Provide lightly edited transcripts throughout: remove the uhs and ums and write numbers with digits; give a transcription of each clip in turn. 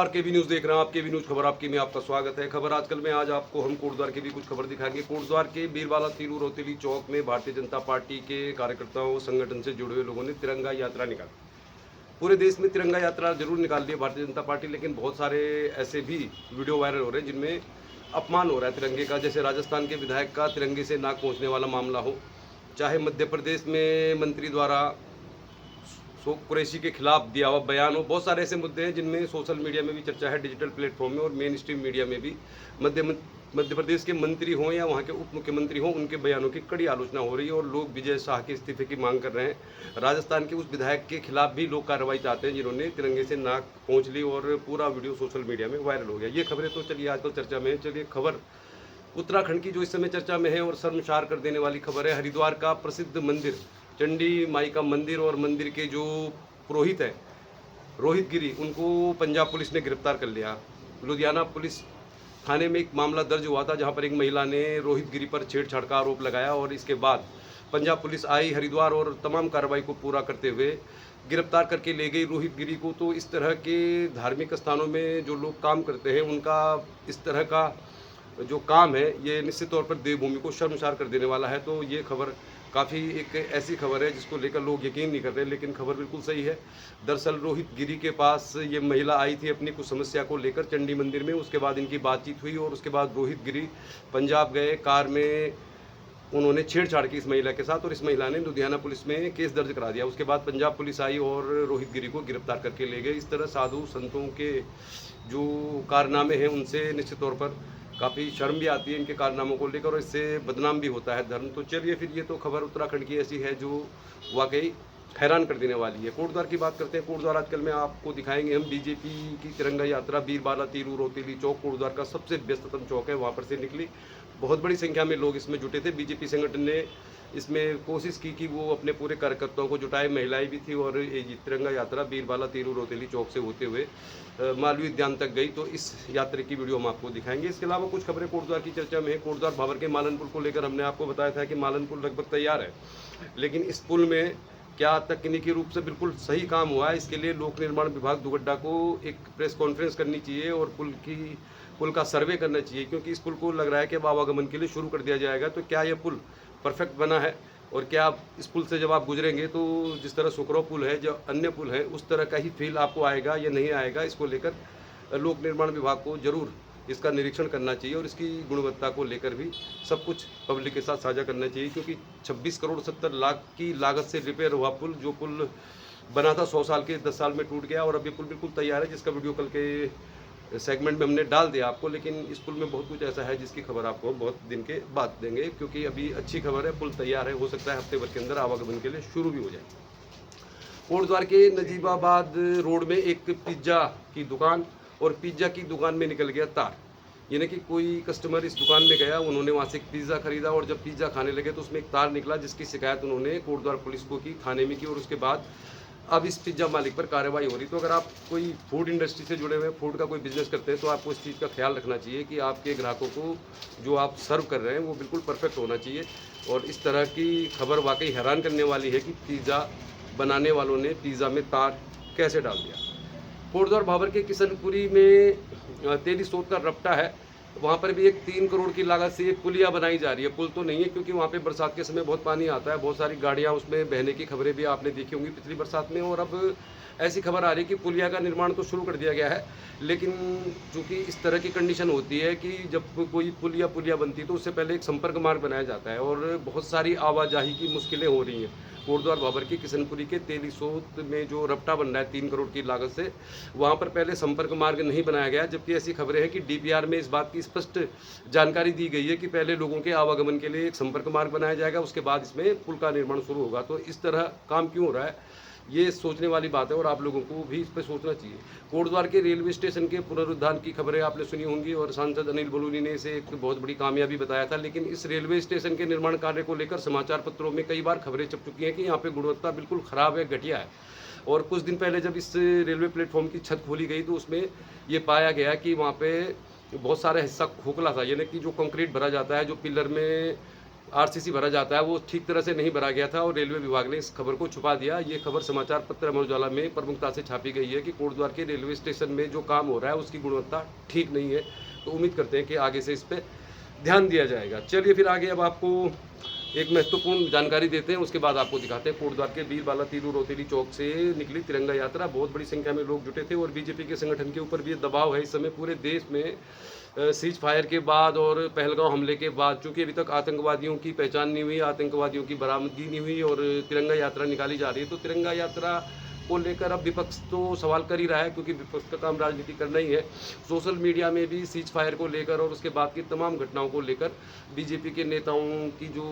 नमस्कार, केवी न्यूज़ देख रहे हैं आप। केवी न्यूज़ खबर आपकी में आपका स्वागत है। खबर आजकल में आज आपको हम कोटद्वार की भी कुछ खबर दिखाएंगे। कोटद्वार के बीरबाला तीरू रोतेली चौक में भारतीय जनता पार्टी के कार्यकर्ताओं संगठन से जुड़े हुए लोगों ने तिरंगा यात्रा निकाली। पूरे देश में तिरंगा यात्रा जरूर निकाल रही है भारतीय जनता पार्टी, लेकिन बहुत सारे ऐसे भी वीडियो वायरल हो रहे हैं जिनमें अपमान हो रहा है तिरंगे का। जैसे राजस्थान के विधायक का तिरंगे से नाक पहुँचने वाला मामला हो, चाहे मध्य प्रदेश में मंत्री द्वारा कुरैशी के खिलाफ दिया हुआ बयान हो। बहुत सारे ऐसे मुद्दे हैं जिनमें सोशल मीडिया में भी चर्चा है, डिजिटल प्लेटफॉर्म में और मेन स्ट्रीम मीडिया में भी मध्य प्रदेश के मंत्री हों या वहाँ के उप मुख्यमंत्री हों, उनके बयानों की कड़ी आलोचना हो रही है और लोग विजय शाह के इस्तीफे की मांग कर रहे हैं। राजस्थान के उस विधायक के खिलाफ भी लोग कार्रवाई चाहते हैं जिन्होंने तिरंगे से नाक पहुँच ली और पूरा वीडियो सोशल मीडिया में वायरल हो गया। ये खबरें तो चलिए आजकल चर्चा में है। चलिए खबर उत्तराखंड की जो इस समय चर्चा में है और शर्मसार कर देने वाली खबर है। हरिद्वार का प्रसिद्ध मंदिर चंडी माई का मंदिर और मंदिर के जो पुरोहित है रोहित गिरी, उनको पंजाब पुलिस ने गिरफ्तार कर लिया। लुधियाना पुलिस थाने में एक मामला दर्ज हुआ था जहां पर एक महिला ने रोहित गिरी पर छेड़छाड़ का आरोप लगाया और इसके बाद पंजाब पुलिस आई हरिद्वार और तमाम कार्रवाई को पूरा करते हुए गिरफ्तार करके ले गई रोहित गिरी को। तो इस तरह के धार्मिक स्थानों में जो लोग काम करते हैं उनका इस तरह का जो काम है ये निश्चित तौर पर देवभूमि को शर्मसार कर देने वाला है। तो ये खबर काफ़ी एक ऐसी खबर है जिसको लेकर लोग यकीन नहीं कर रहे, लेकिन खबर बिल्कुल सही है। दरअसल रोहित गिरी के पास ये महिला आई थी अपनी कुछ समस्या को लेकर चंडी मंदिर में। उसके बाद इनकी बातचीत हुई और उसके बाद रोहित गिरी पंजाब गए। कार में उन्होंने छेड़छाड़ की इस महिला के साथ और इस महिला ने लुधियाना पुलिस में केस दर्ज करा दिया। उसके बाद पंजाब पुलिस आई और रोहित गिरी को गिरफ्तार करके ले गए। इस तरह साधु संतों के जो कारनामे हैं उनसे निश्चित तौर पर काफ़ी शर्म भी आती है इनके कारनामों को लेकर और इससे बदनाम भी होता है धर्म। तो चलिए फिर ये तो खबर उत्तराखंड की ऐसी है जो वाकई हैरान कर देने वाली है। कोटद्वार की बात करते हैं। कोटद्वार आजकल में आपको दिखाएंगे हम बीजेपी की तिरंगा यात्रा बीरबाला तीरू रोतेली चौक कोटद्वार का सबसे व्यस्ततम चौक है, वहाँ पर से निकली। बहुत बड़ी संख्या में लोग इसमें जुटे थे। बीजेपी संगठन ने इसमें कोशिश की कि वो अपने पूरे कार्यकर्ताओं को जुटाए, महिलाएं भी थी और ये तिरंगा यात्रा बीरबाला तीरू रोतेली चौक से होते हुए मालवीय उद्यान तक गई। तो इस यात्रा की वीडियो हम आपको दिखाएंगे। इसके अलावा कुछ खबरें कोटद्वार की चर्चा में है। कोटद्वार भाबर के मालन पुल को लेकर हमने आपको बताया था कि मालन पुल लगभग तैयार है, लेकिन इस पुल में क्या तकनीकी रूप से बिल्कुल सही काम हुआ है, इसके लिए लोक निर्माण विभाग दुगड्डा को एक प्रेस कॉन्फ्रेंस करनी चाहिए और पुल का सर्वे करना चाहिए, क्योंकि इस पुल को लग रहा है कि अब आवागमन के लिए शुरू कर दिया जाएगा। तो क्या यह पुल परफेक्ट बना है और क्या इस पुल से जब आप गुजरेंगे तो जिस तरह सुखराव पुल है, जो अन्य पुल है, उस तरह का ही फील आपको आएगा या नहीं आएगा। इसको लेकर लोक निर्माण विभाग को जरूर इसका निरीक्षण करना चाहिए और इसकी गुणवत्ता को लेकर भी सब कुछ पब्लिक के साथ साझा करना चाहिए, क्योंकि 26 करोड़ 70 लाख की लागत से रिपेयर हुआ पुल, जो पुल बना था 100 साल के 10 साल में टूट गया और अब ये पुल बिल्कुल तैयार है, जिसका वीडियो कल के सेगमेंट में हमने डाल दिया आपको। लेकिन इस पुल में बहुत कुछ ऐसा है जिसकी खबर आपको बहुत दिन के बाद देंगे, क्योंकि अभी अच्छी खबर है, पुल तैयार है, हो सकता है हफ्ते भर के अंदर आवागमन के लिए शुरू भी हो जाए। कोटद्वार के नजीबाबाद रोड में एक पिज्ज़ा की दुकान और पिज्ज़ा की दुकान में निकल गया तार। यानी कि कोई कस्टमर इस दुकान में गया, उन्होंने वहाँ से एक पिज़्ज़ा खरीदा और जब पिज़्ज़ा खाने लगे तो उसमें एक तार निकला, जिसकी शिकायत उन्होंने कोटद्वार पुलिस को की, थाने में की और उसके बाद अब इस पिज्ज़ा मालिक पर कार्रवाई हो रही। तो अगर आप कोई फूड इंडस्ट्री से जुड़े हुए फूड का कोई बिजनेस करते हैं तो आपको इस चीज़ का ख्याल रखना चाहिए कि आपके ग्राहकों को जो आप सर्व कर रहे हैं वो बिल्कुल परफेक्ट होना चाहिए। और इस तरह की खबर वाकई हैरान करने वाली है कि पिज़्ज़ा बनाने वालों ने पिज़्ज़ा में तार कैसे डाल दिया। कोटद्वार भाबर के किशनपुरी में तेली सोत का रपटा है, वहाँ पर भी एक 3 करोड़ की लागत से एक पुलिया बनाई जा रही है। पुल तो नहीं है, क्योंकि वहाँ पे बरसात के समय बहुत पानी आता है, बहुत सारी गाड़ियाँ उसमें बहने की खबरें भी आपने देखी होंगी पिछली बरसात में। और अब ऐसी खबर आ रही है कि पुलिया का निर्माण तो शुरू कर दिया गया है, लेकिन चूँकि इस तरह की कंडीशन होती है कि जब कोई पुलिया बनती है तो उससे पहले एक संपर्क मार्ग बनाया जाता है और बहुत सारी आवाजाही की मुश्किलें हो रही हैं। कोटद्वार भाबर की किशनपुरी के तेली सोत में जो रपटा बन रहा है 3 करोड़ की लागत से, वहाँ पर पहले संपर्क मार्ग नहीं बनाया गया, जबकि ऐसी खबरें हैं कि डीपीआर में इस बात की स्पष्ट जानकारी दी गई है कि पहले लोगों के आवागमन के लिए एक संपर्क मार्ग बनाया जाएगा, उसके बाद इसमें पुल का निर्माण शुरू होगा। तो इस तरह काम क्यों हो रहा है, ये सोचने वाली बात है और आप लोगों को भी इस पर सोचना चाहिए। कोटद्वार के रेलवे स्टेशन के पुनरुद्धार की खबरें आपने सुनी होंगी और सांसद अनिल बलूनी ने इसे एक बहुत बड़ी कामयाबी बताया था, लेकिन इस रेलवे स्टेशन के निर्माण कार्य को लेकर समाचार पत्रों में कई बार खबरें छप चुकी हैं कि यहाँ पे गुणवत्ता बिल्कुल ख़राब है, घटिया है। और कुछ दिन पहले जब इस रेलवे प्लेटफॉर्म की छत खोली गई तो उसमें ये पाया गया कि वहाँ पे बहुत सारा हिस्सा खोखला था, यानी कि जो कंक्रीट भरा जाता है, जो पिलर में आरसीसी भरा जाता है वो ठीक तरह से नहीं भरा गया था और रेलवे विभाग ने इस खबर को छुपा दिया। ये खबर समाचार पत्र अमर उजाला में प्रमुखता से छापी गई है कि कोटद्वार के रेलवे स्टेशन में जो काम हो रहा है उसकी गुणवत्ता ठीक नहीं है। तो उम्मीद करते हैं कि आगे से इस पर ध्यान दिया जाएगा। चलिए फिर आगे अब आपको एक महत्वपूर्ण जानकारी देते हैं, उसके बाद आपको दिखाते हैं। कोटद्वार के बीरबाला तीलू रोतेली चौक से निकली तिरंगा यात्रा। बहुत बड़ी संख्या में लोग जुटे थे और बीजेपी के संगठन के ऊपर भी दबाव है इस समय पूरे देश में। सीज फायर के बाद और पहलगांव हमले के बाद, चूंकि अभी तक आतंकवादियों की पहचान नहीं हुई, आतंकवादियों की बरामदगी नहीं हुई और तिरंगा यात्रा निकाली जा रही है, तो तिरंगा यात्रा को लेकर अब विपक्ष तो सवाल कर ही रहा है, क्योंकि विपक्ष का काम राजनीति करना ही है। सोशल मीडिया में भी सीज फायर को लेकर और उसके बाद की तमाम घटनाओं को लेकर बीजेपी के नेताओं की जो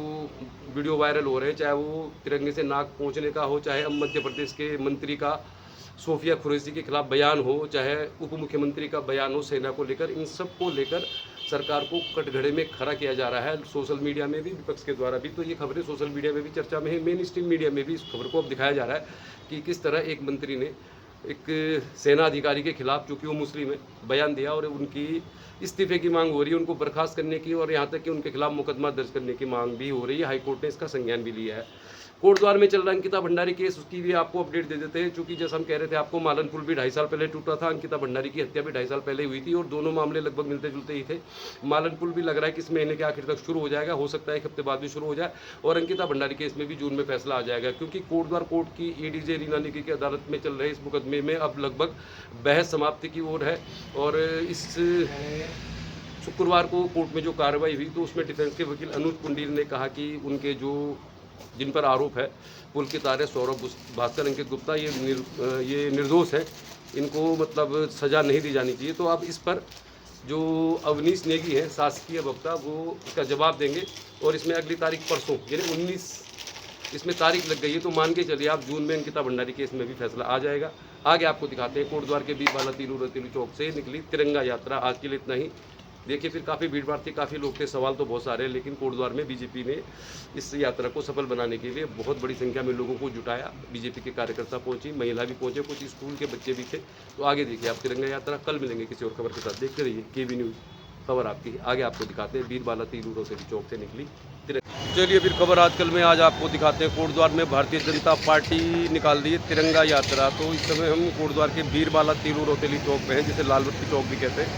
वीडियो वायरल हो रहे हैं, चाहे वो तिरंगे से नाक पहुँचने का हो, चाहे अब मध्य प्रदेश के मंत्री का सोफिया कुरैशी के खिलाफ बयान हो, चाहे उप मुख्यमंत्री का बयान हो सेना को लेकर, इन सब को लेकर सरकार को कटघरे में खड़ा किया जा रहा है सोशल मीडिया में भी, विपक्ष के द्वारा भी। तो ये खबरें सोशल मीडिया में भी चर्चा में है, मेन स्ट्रीम मीडिया में भी इस खबर को अब दिखाया जा रहा है कि किस तरह एक मंत्री ने एक सेना अधिकारी के खिलाफ, चूँकि वो मुस्लिम है, बयान दिया और उनकी इस्तीफे की मांग हो रही है, उनको बर्खास्त करने की, और यहाँ तक कि उनके खिलाफ मुकदमा दर्ज करने की मांग भी हो रही है। हाईकोर्ट ने इसका संज्ञान भी लिया है। कोटद्वार में चल रहा अंकिता भंडारी केस, उसकी भी आपको अपडेट दे देते हैं। चूँकि जैसा हम कह रहे थे आपको, मालन पुल भी 2.5 साल पहले टूटा था, अंकिता भंडारी की हत्या भी 2.5 साल पहले हुई थी और दोनों मामले लगभग मिलते जुलते ही थे। मालन पुल भी लग रहा है कि इस महीने के आखिर तक शुरू हो जाएगा, हो सकता है 1 हफ्ते बाद भी शुरू हो जाए, और अंकिता भंडारी केस में भी जून में फैसला आ जाएगा, क्योंकि कोटद्वार कोर्ट की एडीजे रीना नेगी की अदालत में चल रहे इस मुकदमे में अब लगभग बहस समाप्ति की ओर है। और इस शुक्रवार को कोर्ट में जो कार्रवाई हुई तो उसमें डिफेंस के वकील अनुज कुंडील ने कहा कि उनके जो जिन पर आरोप है पुलकित आर्य, सौरभ भास्कर, अंकित गुप्ता, ये निर्दोष है, इनको मतलब सज़ा नहीं दी जानी चाहिए। तो अब इस पर जो अवनीश नेगी है शासकीय वक्ता, वो इसका जवाब देंगे और इसमें अगली तारीख परसों यानी 19 इसमें तारीख लग गई है, तो मान के चलिए आप जून में अंकिता भंडारी केस में भी फैसला आ जाएगा। आगे आपको दिखाते हैं कोटद्वार के बीरबाला तीलू रोतेली चौक से निकली तिरंगा यात्रा। आज के लिए इतना ही। देखिए फिर काफ़ी भीड़ भाड़ थी, काफ़ी लोग थे, सवाल तो बहुत सारे हैं, लेकिन कोटद्वार में बीजेपी ने इस यात्रा को सफल बनाने के लिए बहुत बड़ी संख्या में लोगों को जुटाया। बीजेपी के कार्यकर्ता पहुंची, महिला भी पहुंचे, कुछ स्कूल के बच्चे भी थे। तो आगे देखिए आप तिरंगा यात्रा। कल मिलेंगे किसी और खबर के साथ, देखते रहिए केवी न्यूज़, खबर आपकी। आगे आपको दिखाते हैं बीरबाला तीलू रोतेली चौक से निकली तिरंगा। चलिए फिर खबर आजकल में आज आपको दिखाते हैं। कोटद्वार में भारतीय जनता पार्टी निकाल दी है तिरंगा यात्रा। तो इस समय हम कोटद्वार के बीरबाला तीलू रोतेली चौक में हैं, जिसे लाल बत्ती चौक भी कहते हैं,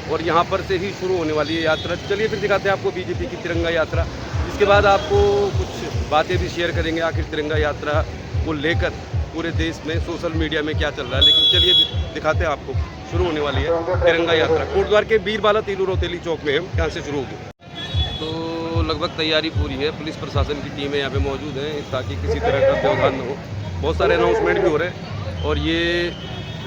और यहाँ पर से ही शुरू होने वाली है यात्रा। चलिए फिर दिखाते हैं आपको बीजेपी की तिरंगा यात्रा। इसके बाद आपको कुछ बातें भी शेयर करेंगे आखिर तिरंगा यात्रा को लेकर पूरे देश में सोशल मीडिया में क्या चल रहा है। लेकिन चलिए दिखाते हैं आपको, शुरू होने वाली है तिरंगा यात्रा। कोटद्वार के बीरबाला तीलू रोतेली चौक में हम यहाँ से शुरू होगी। तो लगभग तैयारी पूरी है, पुलिस प्रशासन की टीमें यहाँ पे मौजूद हैं ताकि किसी तरह का व्यवधान न हो। बहुत सारे अनाउंसमेंट भी हो रहे हैं और ये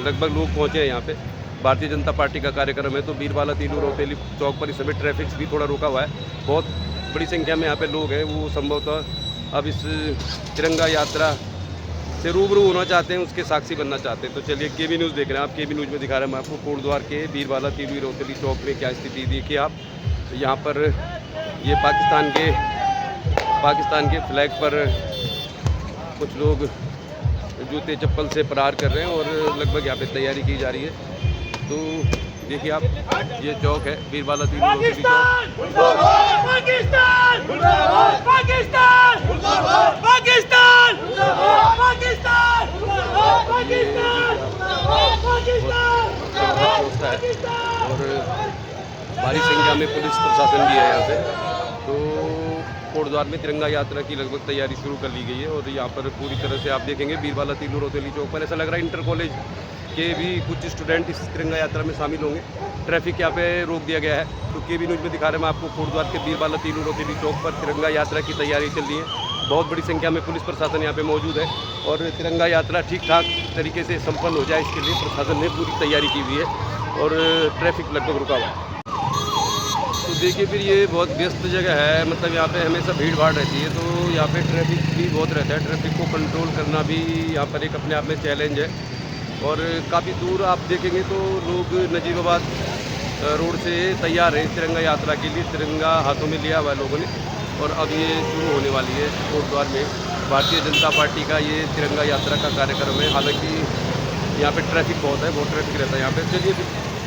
लगभग लोग पहुँचे हैं यहाँ पे। भारतीय जनता पार्टी का कार्यक्रम है, तो बीरबाला तीलू रोतेली चौक पर इस समय ट्रैफिक भी थोड़ा रुका हुआ है। बहुत बड़ी संख्या में यहाँ पे लोग हैं, वो संभवतः अब इस तिरंगा यात्रा से रूबरू होना चाहते हैं, उसके साक्षी बनना चाहते हैं। तो चलिए केवी न्यूज़ देख रहे हैं आप, केवी न्यूज़ में दिखा रहे हैं मैं आपको कोटद्वार के बीरबाला तीलू रोतेली चौक में क्या स्थिति देखिए आप। यहाँ पर ये पाकिस्तान के फ्लैग पर कुछ लोग जूते चप्पल से प्रहार कर रहे हैं और लगभग यहाँ पे तैयारी की जा रही है। तो देखिए आप, ये चौक है बीरबाला तीलू रोतेली चौक। पाकिस्तान पाकिस्तान पाकिस्तान पाकिस्तान पाकिस्तान पाकिस्तान। और भारी संख्या में पुलिस प्रशासन भी है यहाँ पे। तो कोटद्वार में तिरंगा यात्रा की लगभग तैयारी शुरू कर ली गई है और यहाँ पर पूरी तरह से आप देखेंगे बीरबाला तीलू रोतेली चौक पर ऐसा लग रहा है इंटर कॉलेज के भी कुछ स्टूडेंट इस तिरंगा यात्रा में शामिल होंगे। ट्रैफिक यहाँ पे रोक दिया गया है। तो केवी न्यूज़ में दिखा रहे हैं मैं आपको, कोटद्वार के बीरबाला तीलू रोतेली चौक पर तिरंगा यात्रा की तैयारी चल रही है। बहुत बड़ी संख्या में पुलिस प्रशासन यहाँ पे मौजूद है और तिरंगा यात्रा ठीक ठाक तरीके से संपन्न हो जाए, इसके लिए प्रशासन ने पूरी तैयारी की हुई है और ट्रैफिक लगभग रुका हुआ है। तो देखिए फिर ये बहुत व्यस्त जगह है, मतलब यहाँ पे हमेशा भीड़ भाड़ रहती है, तो यहाँ पे ट्रैफिक भी बहुत रहता है। ट्रैफिक को कंट्रोल करना भी यहाँ पर एक अपने आप में चैलेंज है। और काफ़ी दूर आप देखेंगे तो लोग नजीबाबाद रोड से तैयार हैं तिरंगा यात्रा के लिए, तिरंगा हाथों में लिया हुआ है लोगों ने। और अब ये शुरू होने वाली है कोटद्वार में भारतीय जनता पार्टी का ये तिरंगा यात्रा का कार्यक्रम है। हालांकि यहाँ पे ट्रैफिक बहुत है, बहुत ट्रैफिक रहता है यहाँ पे। चलिए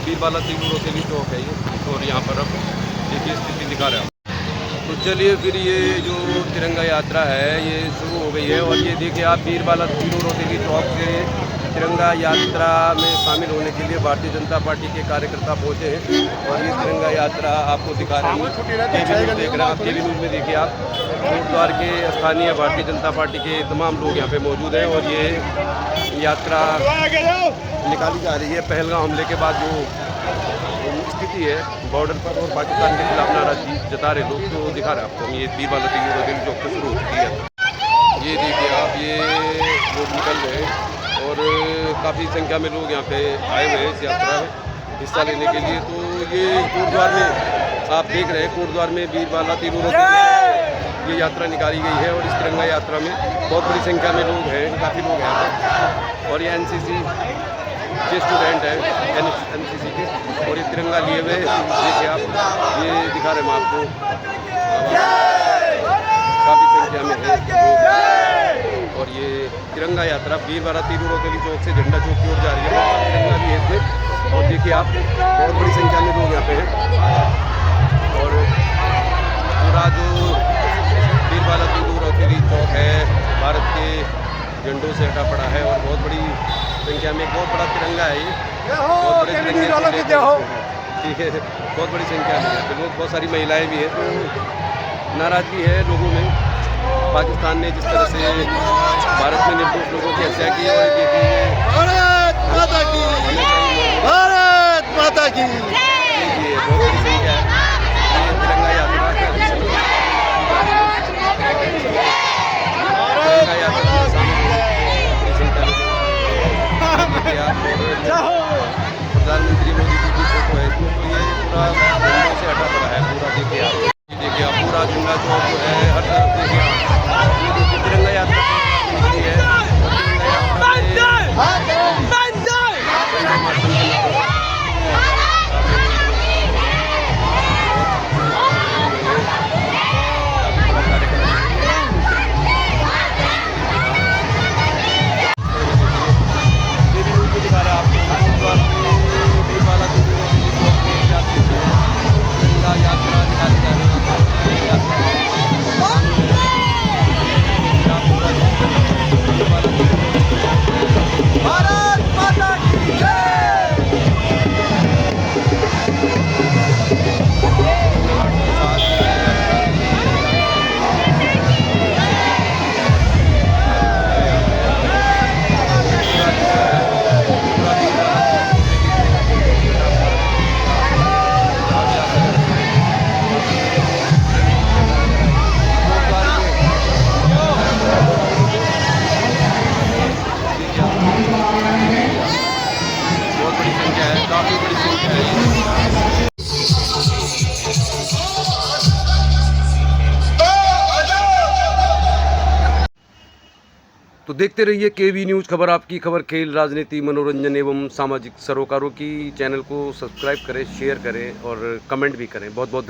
बीरबाला तीलू रोतेली चौक है ये, और यहाँ पर अब देखिए स्थिति दिखा रहे हैं। तो चलिए फिर ये जो तिरंगा यात्रा है ये शुरू हो गई है। और ये देखिए आप बीरबाला तीनू रोतेली चौक से तिरंगा यात्रा में शामिल होने के लिए भारतीय जनता पार्टी के कार्यकर्ता पहुंचे हैं। और ये तिरंगा यात्रा आपको दिखा रहे हैं, टीवी न्यूज़ देख रहे हैं आप। टीवी न्यूज़ में देखिए आप कोटद्वार के स्थानीय भारतीय जनता पार्टी के तमाम लोग यहाँ पे मौजूद हैं। और ये यात्रा निकाली जा रही है। पहलगाम हमले के बाद जो स्थिति है बॉर्डर पर और पाकिस्तान के खिलाफ नाराजगी जता रहे लोग, तो दिखा रहे हैं आपको हम। ये बीरबाला तीनू रोतेली चौक से शुरू हो चुकी है। ये देखिए आप, ये लोग निकल रहे हैं और काफ़ी संख्या में लोग यहाँ पे आए हुए हैं इस यात्रा में हिस्सा लेने के लिए। तो ये कोटद्वार में आप देख रहे हैं, कोटद्वार में बीरबाला तीनू रोतेली ये यात्रा निकाली गई है। और इस तिरंगा यात्रा में बहुत बड़ी संख्या में लोग हैं, काफ़ी लोग हैं यहाँ पर। और ये एनसीसी के स्टूडेंट हैं, एनसीसी के, और ये तिरंगा लिए हुए देखिए आप, ये दिखा रहे हैं हम आपको। काफ़ी संख्या में है लोग। और ये तिरंगा यात्रा बीरबाला तीनू रोतेली चौक से झंडा चौक की ओर जा रही है। तिरंगा भी है इसमें। और देखिए आप, बहुत बड़ी संख्या में लोग यहाँ पे हैं। और पूरा जो बीरबाला तीनू रोतेली चौक है भारत के झंडों से हटा पड़ा है। और बहुत बड़ी संख्या में, बहुत बड़ा तिरंगा है ये, बहुत बड़े तिरंगे, ठीक है, बहुत बड़ी संख्या में यहाँ पे लोग, बहुत सारी महिलाएं भी हैं। तो नाराजगी है लोगों में, पाकिस्तान ने जिस तरह से भारत में निर्दोष लोगों की हत्या की। और देखिए भारत माता की, भारत माता की। देखिए बहुत बड़ी संख्या है। ये तिरंगा यात्रा तिरंगा यात्रा में शामिल बड़ी संख्या में प्रधानमंत्री मोदी जी की फोटो है इसमें। तो ये पूरा झंडों से हटा पड़ा है पूरा। देखिए आप, पूरा झंडा चौक जो है हर तरफ देखिए आप, ये देखिए तिरंगा यात्रा निकली है। और तिरंगा यात्रा तो देखते रहिए केवी न्यूज़, खबर आपकी, खबर खेल, राजनीति, मनोरंजन एवं सामाजिक सरोकारों की। चैनल को सब्सक्राइब करें, शेयर करें और कमेंट भी करें। बहुत बहुत धन्यवाद।